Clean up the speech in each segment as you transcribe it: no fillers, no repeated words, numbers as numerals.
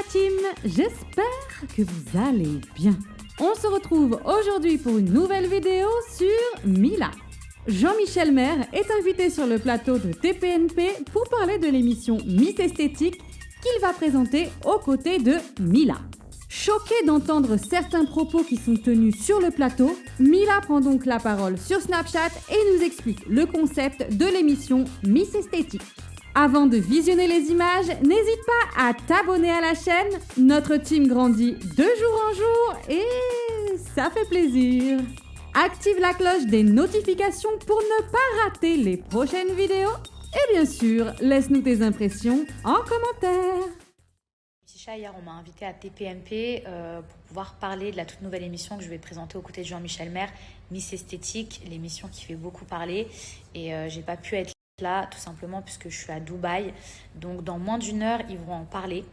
la team, j'espère que vous allez bien. On se retrouve aujourd'hui pour une nouvelle vidéo sur Mila. Jean-Michel Maire est invité sur le plateau de TPNP pour parler de l'émission Miss Esthétique qu'il va présenter aux côtés de Mila. Choquée d'entendre certains propos qui sont tenus sur le plateau, Mila prend donc la parole sur Snapchat et nous explique le concept de l'émission Miss Esthétique. Avant de visionner les images, n'hésite pas à t'abonner à la chaîne. Notre team grandit de jour en jour et ça fait plaisir. Active la cloche des notifications pour ne pas rater les prochaines vidéos. Et bien sûr, laisse-nous tes impressions en commentaire. Hier, on m'a invité à TPMP pour pouvoir parler de la toute nouvelle émission que je vais présenter aux côtés de Jean-Michel Maire, Miss Esthétique, l'émission qui fait beaucoup parler. Et j'ai pas pu être là tout simplement puisque je suis à Dubaï. Donc dans moins d'une heure, ils vont en parler.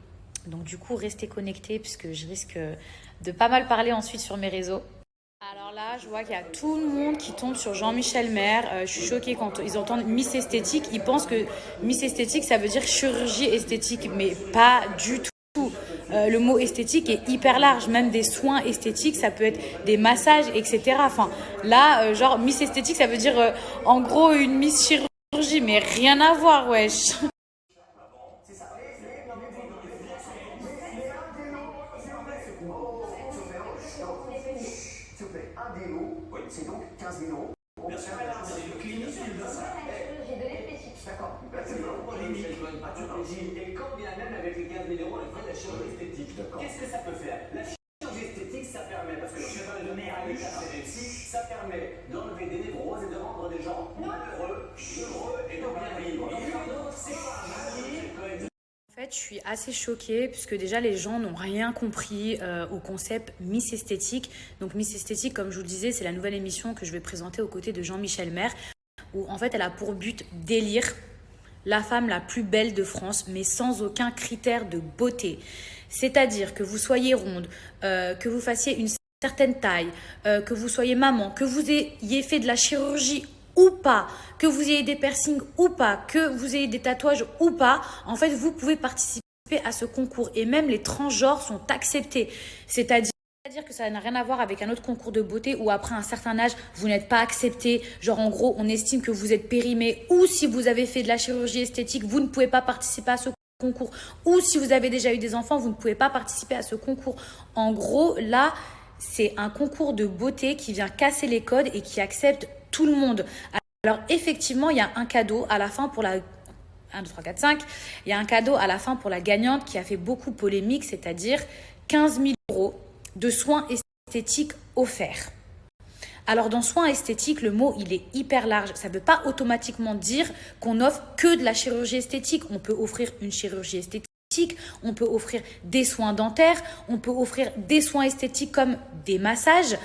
Donc du coup, restez connectés puisque je risque de pas mal parler ensuite sur mes réseaux. Alors là, je vois qu'il y a tout le monde qui tombe sur Jean-Michel Maire. Je suis choquée quand ils entendent Miss Esthétique. Ils pensent que Miss Esthétique, ça veut dire chirurgie esthétique, mais pas du tout. Le mot esthétique est hyper large, même des soins esthétiques, ça peut être des massages, etc. Enfin, là, genre Miss Esthétique, ça veut dire en gros une Miss Chirurgie, mais rien à voir, wesh. C'est donc 15 000 euros. Bien sûr, c'est une j'ai de l'esthétique. D'accord. Et quand bien même avec les 15 000 euros, on fait la chirurgie esthétique. Qu'est-ce que ça peut faire? La chirurgie esthétique, ça permet, parce que le cheval de mer à l'état réussi, ça permet d'enlever des névroses et de rendre des gens heureux et de bien vivre. C'est pas mal. En fait, je suis assez choquée puisque déjà les gens n'ont rien compris au concept Miss Esthétique. Donc Miss Esthétique, comme je vous le disais, c'est la nouvelle émission que je vais présenter aux côtés de Jean-Michel Maire où en fait elle a pour but d'élire la femme la plus belle de France mais sans aucun critère de beauté. C'est-à-dire que vous soyez ronde, que vous fassiez une certaine taille, que vous soyez maman, que vous ayez fait de la chirurgie ou pas, que vous ayez des piercings ou pas, que vous ayez des tatouages ou pas, en fait, vous pouvez participer à ce concours et même les transgenres sont acceptés. C'est-à-dire que ça n'a rien à voir avec un autre concours de beauté où après un certain âge, vous n'êtes pas accepté. Genre en gros, on estime que vous êtes périmé ou si vous avez fait de la chirurgie esthétique, vous ne pouvez pas participer à ce concours. Ou si vous avez déjà eu des enfants, vous ne pouvez pas participer à ce concours. En gros, là, c'est un concours de beauté qui vient casser les codes et qui accepte tout le monde. Alors effectivement, il y a un cadeau à la fin pour la 1, 2, 3, 4, 5. Il y a un cadeau à la fin pour la gagnante qui a fait beaucoup polémique, c'est-à-dire 15 000 euros de soins esthétiques offerts. Alors dans soins esthétiques, le mot il est hyper large. Ça ne veut pas automatiquement dire qu'on offre que de la chirurgie esthétique. On peut offrir une chirurgie esthétique, on peut offrir des soins dentaires, on peut offrir des soins esthétiques comme des massages.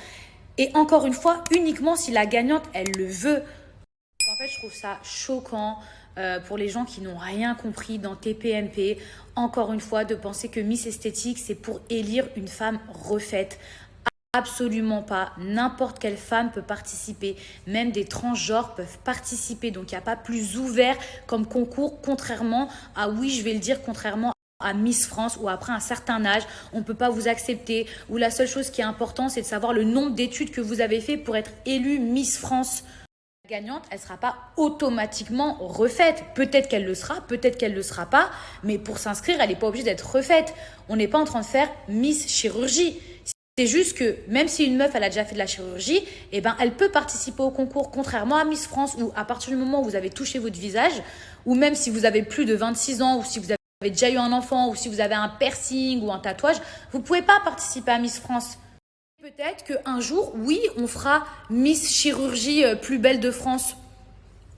Et encore une fois, uniquement si la gagnante, elle le veut. En fait, je trouve ça choquant pour les gens qui n'ont rien compris dans TPMP. Encore une fois, de penser que Miss Esthétique, c'est pour élire une femme refaite. Absolument pas. N'importe quelle femme peut participer. Même des transgenres peuvent participer. Donc, il n'y a pas plus ouvert comme concours, contrairement à, oui, je vais le dire, contrairement à Miss France où après un certain âge, on ne peut pas vous accepter. Ou la seule chose qui est importante, c'est de savoir le nombre d'études que vous avez fait pour être élue Miss France. La gagnante, elle ne sera pas automatiquement refaite. Peut-être qu'elle le sera, peut-être qu'elle ne le sera pas. Mais pour s'inscrire, elle n'est pas obligée d'être refaite. On n'est pas en train de faire Miss Chirurgie. C'est juste que même si une meuf, elle a déjà fait de la chirurgie, eh ben, elle peut participer au concours, contrairement à Miss France où à partir du moment où vous avez touché votre visage, ou même si vous avez plus de 26 ans, ou si vous avez déjà eu un enfant, ou si vous avez un piercing ou un tatouage, vous ne pouvez pas participer à Miss France. Peut-être qu'un jour, oui, on fera Miss Chirurgie plus belle de France.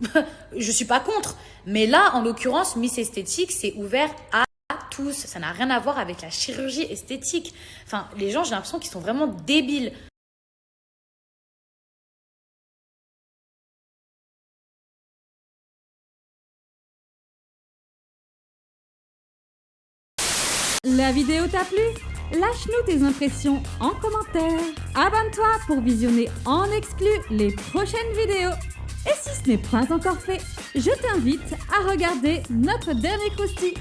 Je ne suis pas contre. Mais là, en l'occurrence, Miss Esthétique, c'est ouvert à tous. Ça n'a rien à voir avec la chirurgie esthétique. Enfin, les gens, j'ai l'impression qu'ils sont vraiment débiles. La vidéo t'a plu? Lâche-nous tes impressions en commentaire. Abonne-toi pour visionner en exclu les prochaines vidéos. Et si ce n'est pas encore fait, je t'invite à regarder notre dernier croustille.